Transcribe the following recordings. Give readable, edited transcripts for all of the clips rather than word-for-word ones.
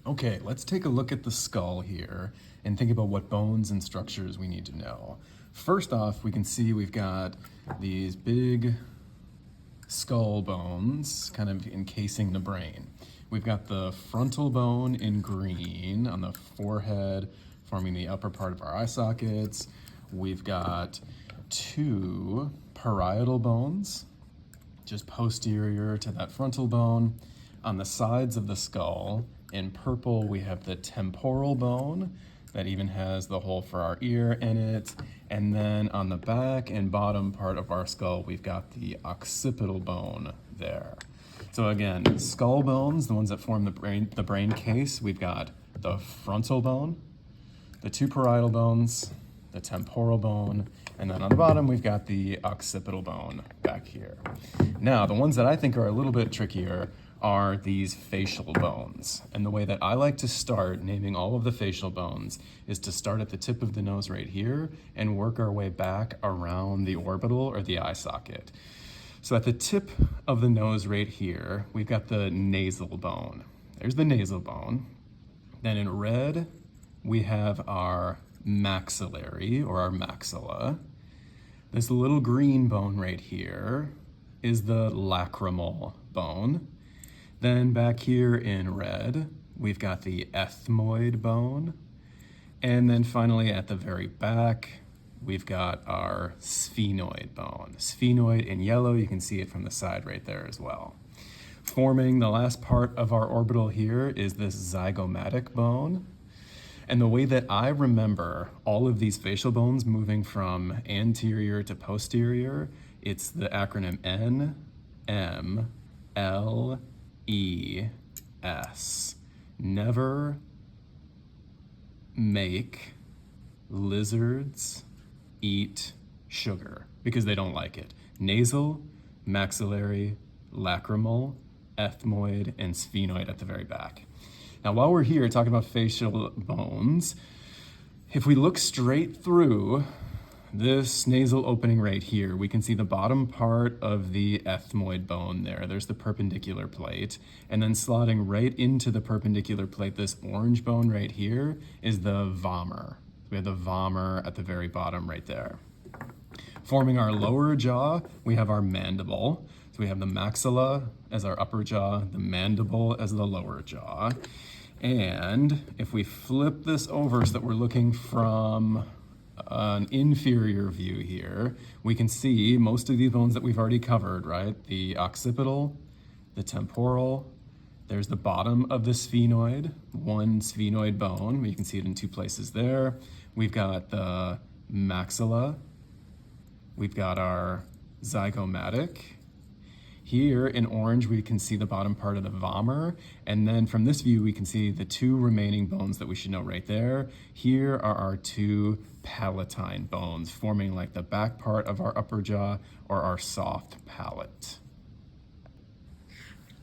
Okay, let's take a look at the skull here and think about what bones and structures we need to know. First off, we can see we've got these big skull bones kind of encasing the brain. We've got the frontal bone in green on the forehead, forming the upper part of our eye sockets. We've got two parietal bones, just posterior to that frontal bone. On the sides of the skull, in purple, we have the temporal bone that even has the hole for our ear in it. And then on the back and bottom part of our skull, we've got the occipital bone there. So again, skull bones, the ones that form the brain case, we've got the frontal bone, the two parietal bones, the temporal bone, and then on the bottom, we've got the occipital bone back here. Now, the ones that I think are a little bit trickier are these facial bones. And the way that I like to start naming all of the facial bones is to start at the tip of the nose right here and work our way back around the orbital or the eye socket. So at the tip of the nose right here, we've got the nasal bone. There's the nasal bone. Then in red, we have our maxillary or our maxilla. This little green bone right here is the lacrimal bone. Then back here in red, we've got the ethmoid bone. And then finally at the very back, we've got our sphenoid bone. Sphenoid in yellow, you can see it from the side right there as well. Forming the last part of our orbital here is this zygomatic bone. And the way that I remember all of these facial bones moving from anterior to posterior, it's the acronym N, M, L, E, S. Never make lizards eat sugar because they don't like it. Nasal, maxillary, lacrimal, ethmoid, and sphenoid at the very back. Now, while we're here talking about facial bones, if we look straight through this nasal opening right here, we can see the bottom part of the ethmoid bone there. There's the perpendicular plate. And then slotting right into the perpendicular plate, this orange bone right here is the vomer. We have the vomer at the very bottom right there. Forming our lower jaw, we have our mandible. So we have the maxilla as our upper jaw, the mandible as the lower jaw. And if we flip this over so that we're looking from an inferior view here, we can see most of these bones that we've already covered, right? The occipital, the temporal, there's the bottom of the sphenoid, one sphenoid bone. You can see it in two places there. We've got the maxilla. We've got our zygomatic. Here in orange, we can see the bottom part of the vomer. And then from this view, we can see the two remaining bones that we should know right there. Here are our two palatine bones, forming like the back part of our upper jaw or our soft palate.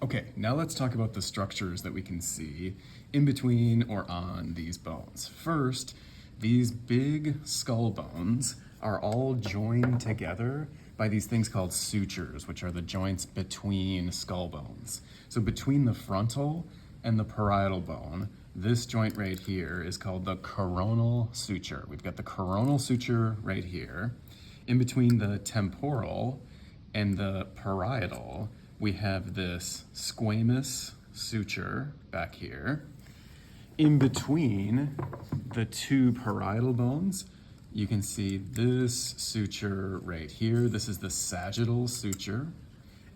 Okay, now let's talk about the structures that we can see in between or on these bones. First, these big skull bones are all joined together by these things called sutures, which are the joints between skull bones. So between the frontal and the parietal bone, this joint right here is called the coronal suture. We've got the coronal suture right here. In between the temporal and the parietal, we have this squamous suture back here. In between the two parietal bones, you can see this suture right here. This is the sagittal suture.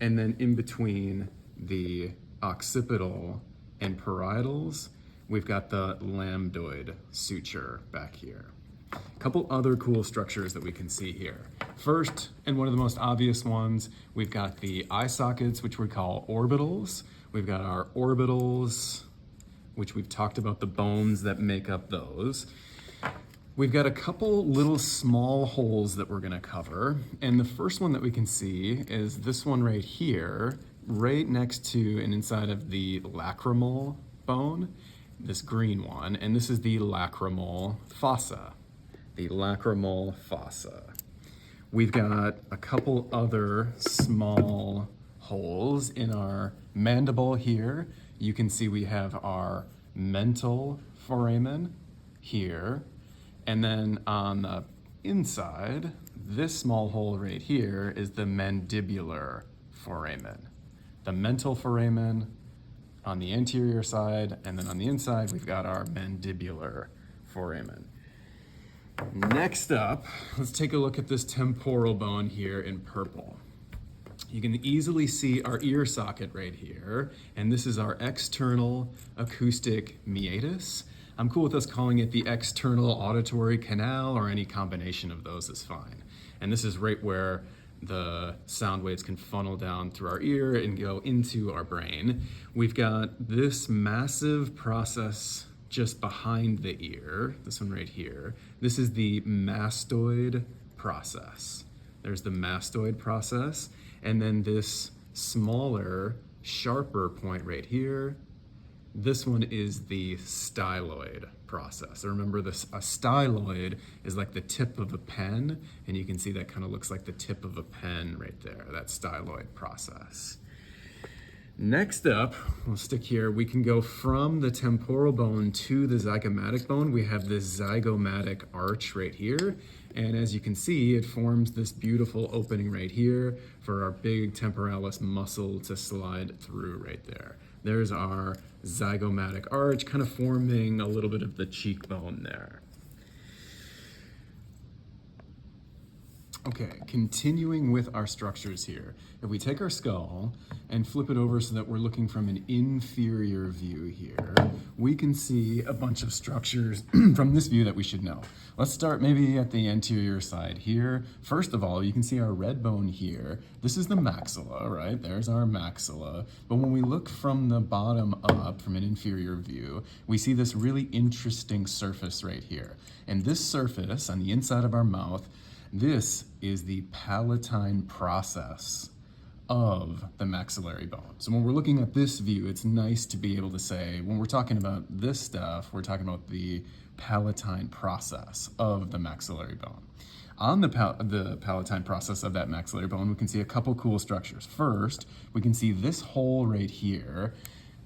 And then in between the occipital and parietals, we've got the lambdoid suture back here. A couple other cool structures that we can see here. First, and one of the most obvious ones, we've got the eye sockets, which we call orbitals. We've got our orbitals, which we've talked about the bones that make up those. We've got a couple little small holes that we're gonna cover. And the first one that we can see is this one right here, right next to and inside of the lacrimal bone, this green one. And this is the lacrimal fossa, the lacrimal fossa. We've got a couple other small holes in our mandible here. You can see we have our mental foramen here. And then on the inside, this small hole right here is the mandibular foramen. The mental foramen on the anterior side, and then on the inside, we've got our mandibular foramen. Next up, let's take a look at this temporal bone here in purple. You can easily see our ear socket right here, and this is our external acoustic meatus. I'm cool with us calling it the external auditory canal, or any combination of those is fine. And this is right where the sound waves can funnel down through our ear and go into our brain. We've got this massive process just behind the ear, this one right here. This is the mastoid process. There's the mastoid process, and then this smaller, sharper point right here. This one is the styloid process. So remember this, a styloid is like the tip of a pen, and you can see that kind of looks like the tip of a pen right there, that styloid process. Next up, we'll stick here, we can go from the temporal bone to the zygomatic bone. We have this zygomatic arch right here. And as you can see, it forms this beautiful opening right here for our big temporalis muscle to slide through right there. There's our zygomatic arch, kind of forming a little bit of the cheekbone there. Okay, continuing with our structures here. If we take our skull and flip it over so that we're looking from an inferior view here, we can see a bunch of structures from this view that we should know. Let's start maybe at the anterior side here. First of all, you can see our red bone here. This is the maxilla, right? There's our maxilla. But when we look from the bottom up, from an inferior view, we see this really interesting surface right here. And this surface on the inside of our mouth, this is the palatine process of the maxillary bone. So when we're looking at this view, it's nice to be able to say, when we're talking about this stuff, we're talking about the palatine process of the maxillary bone. On the palatine process of that maxillary bone, we can see a couple cool structures. First, we can see this hole right here.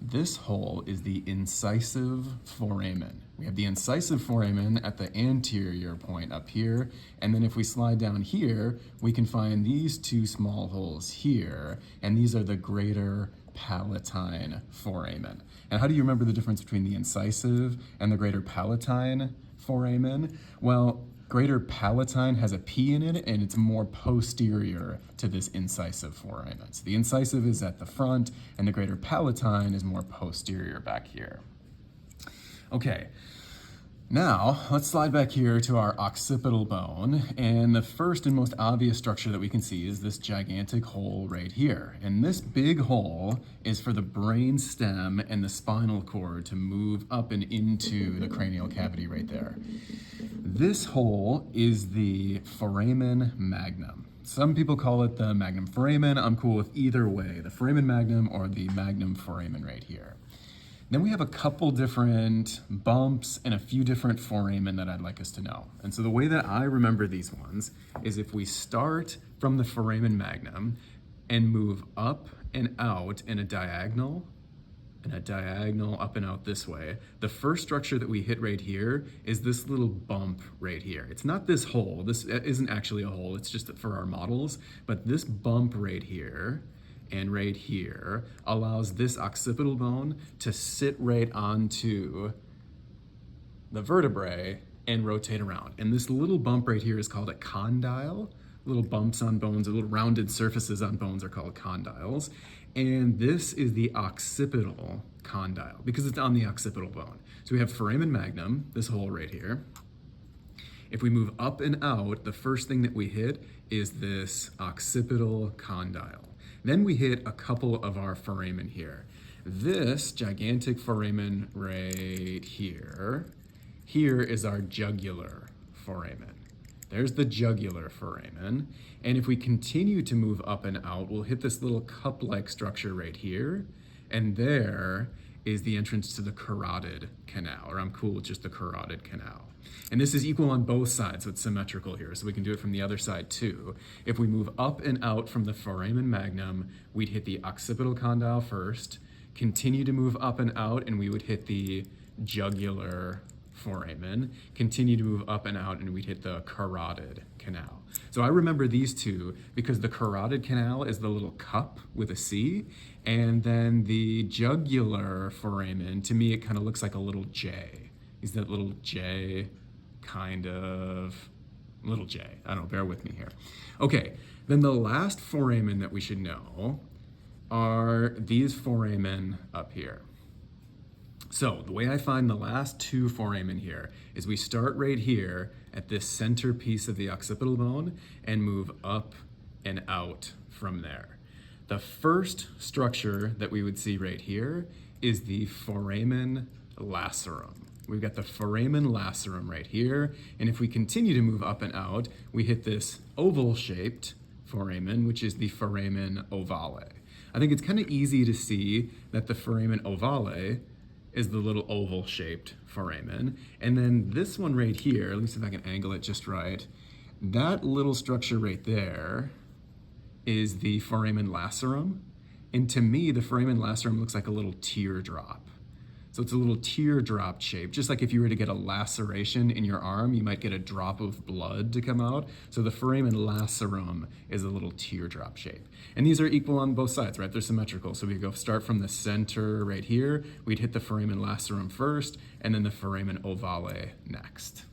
This hole is the incisive foramen. We have the incisive foramen at the anterior point up here, and then if we slide down here, we can find these two small holes here, and these are the greater palatine foramen. And how do you remember the difference between the incisive and the greater palatine foramen? Well, greater palatine has a P in it, and it's more posterior to this incisive foramen. So the incisive is at the front, and the greater palatine is more posterior back here. Okay, now let's slide back here to our occipital bone, and the first and most obvious structure that we can see is this gigantic hole right here. And this big hole is for the brain stem and the spinal cord to move up and into the cranial cavity right there. This hole is the foramen magnum. Some people call it the magnum foramen. I'm cool with either way, the foramen magnum or the magnum foramen right here. Then we have a couple different bumps and a few different foramen that I'd like us to know. And so the way that I remember these ones is if we start from the foramen magnum and move up and out in a diagonal up and out this way, the first structure that we hit right here is this little bump right here. It's not this hole. This isn't actually a hole. It's just for our models. But this bump right here and right here allows this occipital bone to sit right onto the vertebrae and rotate around. And this little bump right here is called a condyle. Little bumps on bones, or little rounded surfaces on bones are called condyles. And this is the occipital condyle because it's on the occipital bone. So we have foramen magnum, this hole right here. If we move up and out, the first thing that we hit is this occipital condyle. Then we hit a couple of our foramen here. This gigantic foramen right here is our jugular foramen. There's the jugular foramen. And if we continue to move up and out, we'll hit this little cup-like structure right here. And there is the entrance to the carotid canal, or I'm cool with just the carotid canal. And this is equal on both sides, so it's symmetrical here, so we can do it from the other side too. If we move up and out from the foramen magnum, we'd hit the occipital condyle first, Continue to move up and out, and we would hit the jugular foramen. Continue to move up and out, and we'd hit the carotid canal. So I remember these two because the carotid canal is the little cup with a C, and then the jugular foramen, to me, it kind of looks like a little J. Is that little J, kind of, little J. I don't know, bear with me here. Okay, then the last foramen that we should know are these foramen up here. So the way I find the last two foramen here is we start right here at this center piece of the occipital bone and move up and out from there. The first structure that we would see right here is the foramen lacerum. We've got the foramen lacerum right here, and if we continue to move up and out, we hit this oval-shaped foramen, which is the foramen ovale. I think it's kind of easy to see that the foramen ovale is the little oval-shaped foramen. And then this one right here, let me see if I can angle it just right, that little structure right there is the foramen lacerum. And to me, the foramen lacerum looks like a little teardrop. So it's a little teardrop shape, just like if you were to get a laceration in your arm, you might get a drop of blood to come out. So the foramen lacerum is a little teardrop shape. And these are equal on both sides, right? They're symmetrical. So we go start from the center right here, we'd hit the foramen lacerum first, and then the foramen ovale next.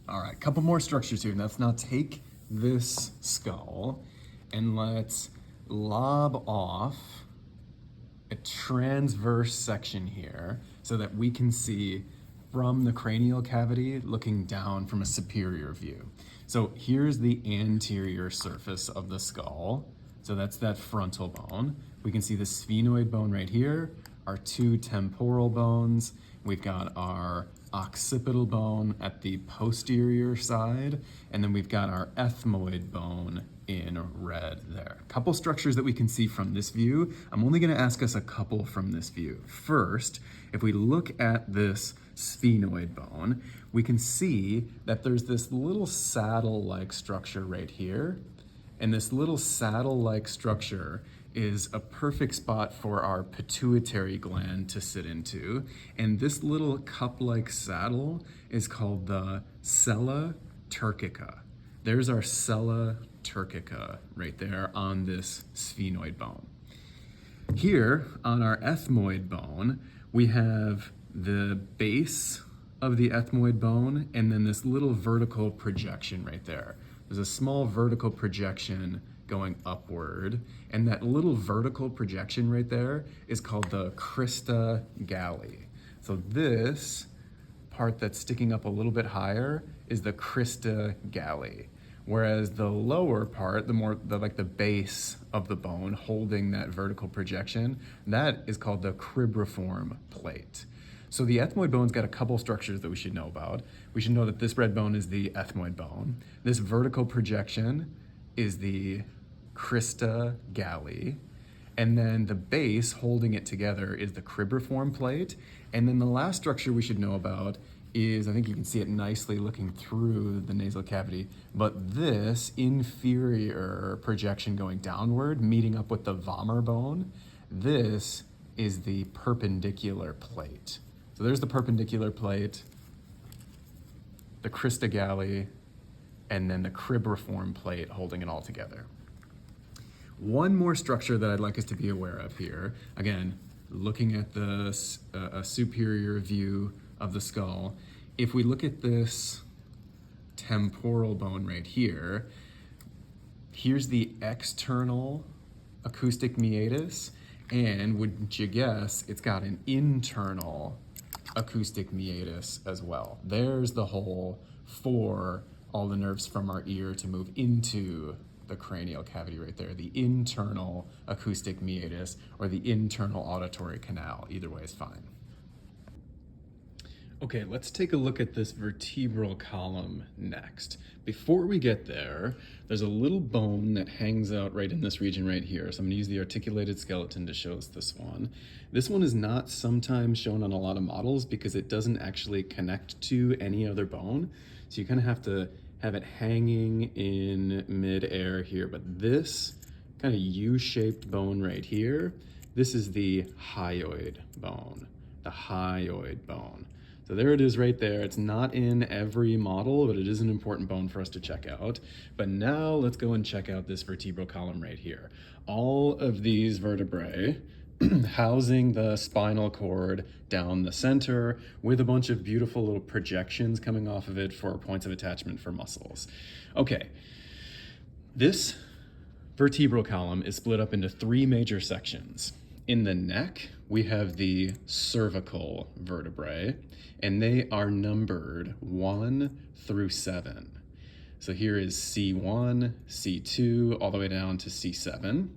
All right, couple more structures here. Let's now take this skull and let's lob off a transverse section here so that we can see from the cranial cavity looking down from a superior view. So here's the anterior surface of the skull. So that's that frontal bone. We can see the sphenoid bone right here, our two temporal bones. We've got our occipital bone at the posterior side, and then we've got our ethmoid bone in red there. A couple structures that we can see from this view. I'm only going to ask us a couple from this view. First, if we look at this sphenoid bone, we can see that there's this little saddle-like structure right here, and this little saddle-like structure is a perfect spot for our pituitary gland to sit into. And this little cup-like saddle is called the sella turcica. There's our sella turcica right there on this sphenoid bone. Here on our ethmoid bone, we have the base of the ethmoid bone and then this little vertical projection right there. There's a small vertical projection going upward, and that little vertical projection right there is called the crista galli. So this part that's sticking up a little bit higher is the crista galli, whereas the lower part, the base of the bone holding that vertical projection, that is called the cribriform plate. So the ethmoid bone's got a couple structures that we should know about. We should know that this red bone is the ethmoid bone. This vertical projection is the crista galli, and then the base holding it together is the cribriform plate. And then the last structure we should know about is, I think you can see it nicely looking through the nasal cavity, but this inferior projection going downward, meeting up with the vomer bone, this is the perpendicular plate. So there's the perpendicular plate, the crista galli, and then the cribriform plate holding it all together. One more structure that I'd like us to be aware of here, again, looking at the superior view of the skull, if we look at this temporal bone right here, here's the external acoustic meatus, and wouldn't you guess it's got an internal acoustic meatus as well. There's the hole for all the nerves from our ear to move into the cranial cavity right there, the internal acoustic meatus or the internal auditory canal. Either way is fine. Okay, let's take a look at this vertebral column next. Before we get there, there's a little bone that hangs out right in this region right here. So I'm gonna use the articulated skeleton to show us this one. This one is not sometimes shown on a lot of models because it doesn't actually connect to any other bone. So you kind of have to have it hanging in mid-air here. But this kind of U-shaped bone right here, This is the hyoid bone, the hyoid bone. So there it is right there. It's not in every model, but it is an important bone for us to check out. But now let's go and check out this vertebral column right here. All of these vertebrae housing the spinal cord down the center with a bunch of beautiful little projections coming off of it for points of attachment for muscles. Okay, this vertebral column is split up into three major sections. In the neck, we have the cervical vertebrae, and they are numbered 1 through 7. So here is C1, C2, all the way down to C7.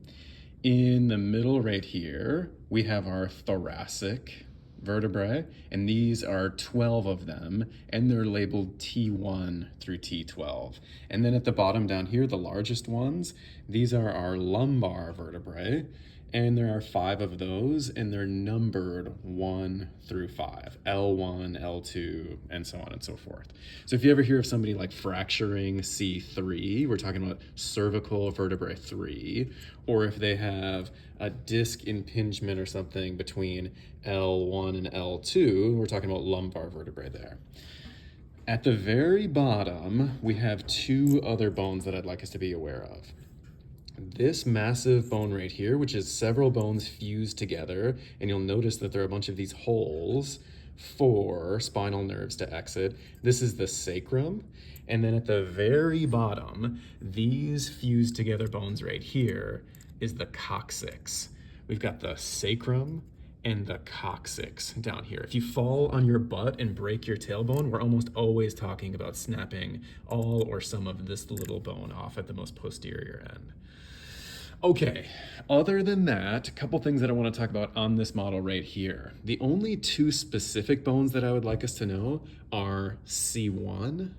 In the middle right here, we have our thoracic vertebrae, and these are 12 of them, and they're labeled T1 through T12. And then at the bottom down here, the largest ones, these are our lumbar vertebrae, and there are 5 of those, and they're numbered 1 through 5, L1, L2, and so on and so forth. So if you ever hear of somebody like fracturing C3, we're talking about cervical vertebrae 3, or if they have a disc impingement or something between L1 and L2, we're talking about lumbar vertebrae there. At the very bottom, we have 2 other bones that I'd like us to be aware of. This massive bone right here, which is several bones fused together, and you'll notice that there are a bunch of these holes for spinal nerves to exit. This is the sacrum. And then at the very bottom, these fused together bones right here is the coccyx. We've got the sacrum and the coccyx down here. If you fall on your butt and break your tailbone, we're almost always talking about snapping all or some of this little bone off at the most posterior end. Okay, other than that, a couple things that I want to talk about on this model right here. The only 2 specific bones that I would like us to know are C1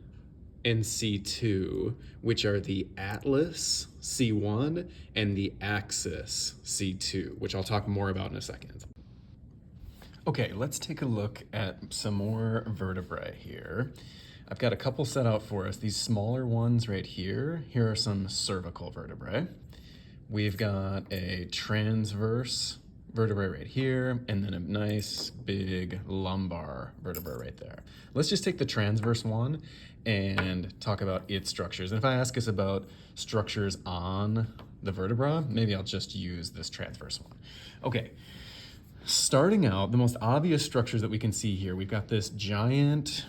and C2, which are the atlas C1 and the axis C2, which I'll talk more about in a second. Okay, let's take a look at some more vertebrae here. I've got a couple set out for us. These smaller ones right here. Here are some cervical vertebrae. We've got a transverse vertebrae right here, and then a nice big lumbar vertebra right there. Let's just take the transverse one and talk about its structures. And if I ask us about structures on the vertebra, maybe I'll just use this transverse one. Okay, starting out, the most obvious structures that we can see here, we've got this giant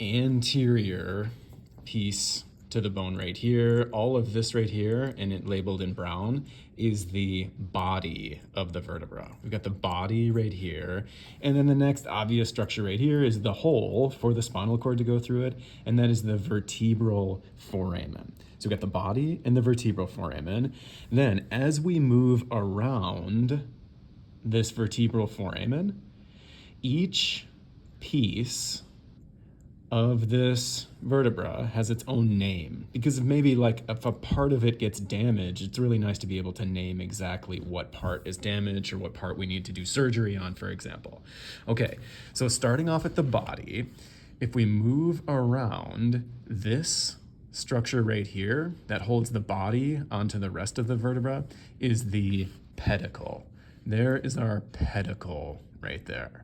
anterior piece to the bone right here. All of this right here, and it labeled in brown, is the body of the vertebra. We've got the body right here, and then the next obvious structure right here is the hole for the spinal cord to go through it, and that is the vertebral foramen. So we've got the body and the vertebral foramen. Then as we move around this vertebral foramen, each piece of this vertebra has its own name, because if maybe like if a part of it gets damaged, it's really nice to be able to name exactly what part is damaged or what part we need to do surgery on, for example. Okay, so starting off at the body, if we move around this structure right here that holds the body onto the rest of the vertebra is the pedicle. There is our pedicle right there.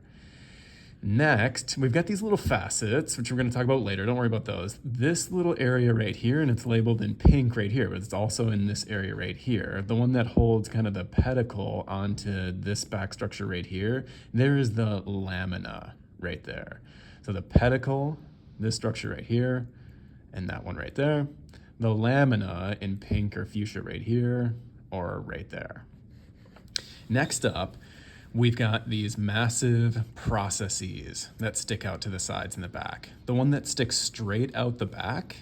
Next, we've got these little facets, which we're going to talk about later. Don't worry about those. This little area right here, and it's labeled in pink right here, but it's also in this area right here. The one that holds kind of the pedicle onto this back structure right here, there is the lamina right there. So the pedicle, this structure right here, and that one right there. The lamina in pink or fuchsia right here, or right there. Next up, we've got these massive processes that stick out to the sides and the back. The one that sticks straight out the back,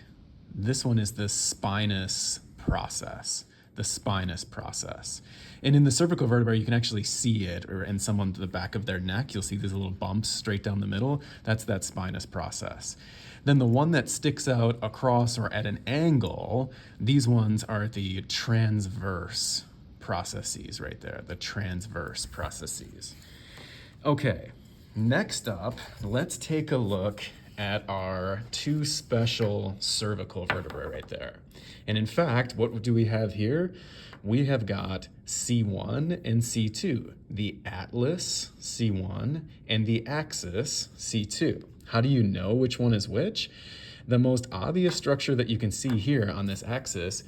this one is the spinous process, the spinous process. And in the cervical vertebrae, you can actually see it, or in someone to the back of their neck, you'll see these little bumps straight down the middle. That's that spinous process. Then the one that sticks out across or at an angle, these ones are the transverse processes right there, the transverse processes. Okay, next up, let's take a look at our two special cervical vertebrae right there. And in fact, what do we have here? We have got C1 and C2, the atlas C1 and the axis C2. How do you know which one is which? The most obvious structure that you can see here on this axis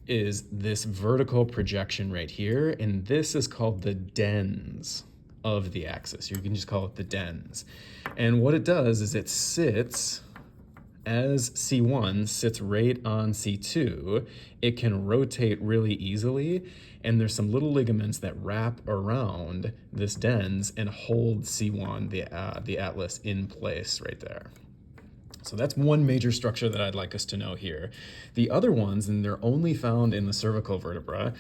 is this vertical projection right here, and this is called the dens of the axis. You can just call it the dens. And what it does is it sits, as C1 sits right on C2, it can rotate really easily, and there's some little ligaments that wrap around this dens and hold C1, the atlas, in place right there. So that's one major structure that I'd like us to know here. The other ones, and they're only found in the cervical vertebra,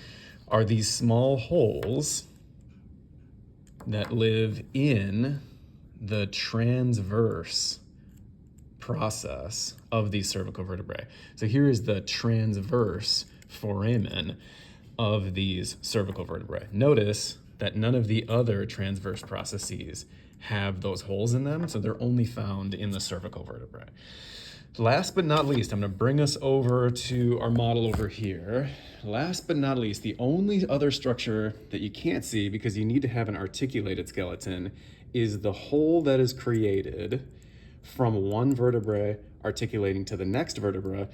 are these small holes that live in the transverse process of these cervical vertebrae. So here is the transverse foramen of these cervical vertebrae. Notice that none of the other transverse processes have those holes in them, so they're only found in the cervical vertebrae. Last but not least, I'm going to bring us over to our model over here. Last but not least, the only other structure that you can't see because you need to have an articulated skeleton is the hole that is created from one vertebrae articulating to the next vertebra,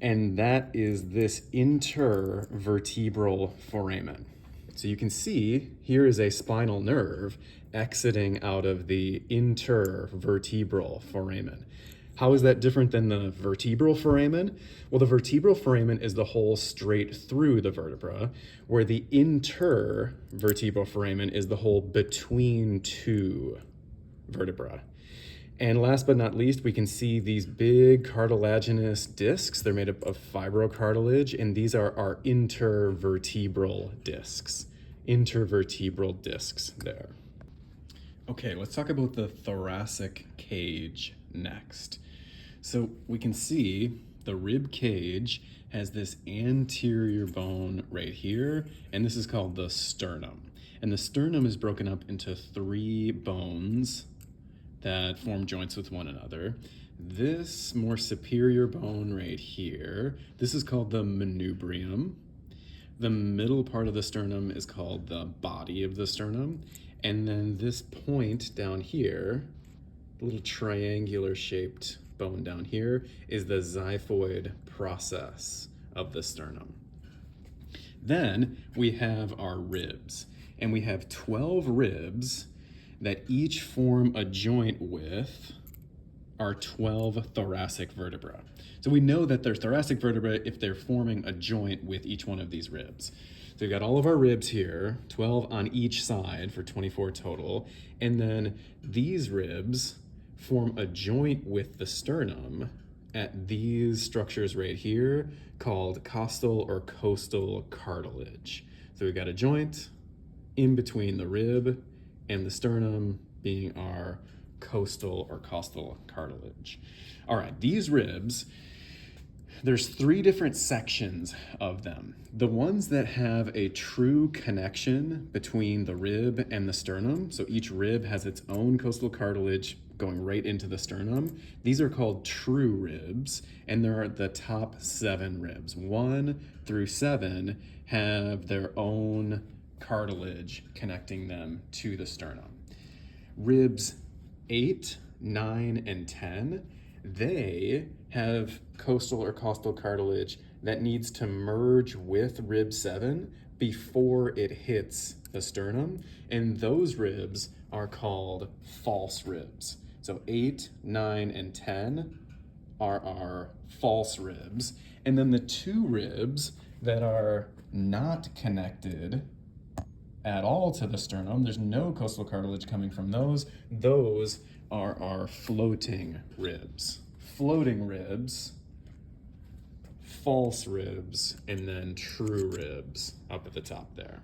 and that is this intervertebral foramen. So you can see here is a spinal nerve exiting out of the intervertebral foramen. How is that different than the vertebral foramen? Well, the vertebral foramen is the hole straight through the vertebra, where the intervertebral foramen is the hole between two vertebrae. And last but not least, we can see these big cartilaginous discs. They're made up of fibrocartilage, and these are our intervertebral discs. Intervertebral discs there. Okay, let's talk about the thoracic cage next. So we can see the rib cage has this anterior bone right here, and this is called the sternum. And the sternum is broken up into three bones that form joints with one another. This more superior bone right here, this is called the manubrium. The middle part of the sternum is called the body of the sternum. And then this point down here, the little triangular shaped bone down here, is the xiphoid process of the sternum. Then we have our ribs, and we have 12 ribs that each form a joint with our 12 thoracic vertebrae. So we know that they're thoracic vertebrae if they're forming a joint with each one of these ribs. So we've got all of our ribs here, 12 on each side for 24 total, and then these ribs form a joint with the sternum at these structures right here called costal or costal cartilage. So we've got a joint in between the rib and the sternum being our costal or costal cartilage. All right, these ribs, there's three different sections of them. The ones that have a true connection between the rib and the sternum, so each rib has its own costal cartilage going right into the sternum, these are called true ribs, and there are the top 7 ribs. 1 through 7 have their own cartilage connecting them to the sternum. Ribs 8, 9, and 10, they have costal or costal cartilage that needs to merge with rib 7 before it hits the sternum, and those ribs are called false ribs. So 8, 9, and 10 are our false ribs, and then the 2 ribs that are not connected at all to the sternum, there's no costal cartilage coming from those are our floating ribs. Floating ribs, false ribs, and then true ribs up at the top there.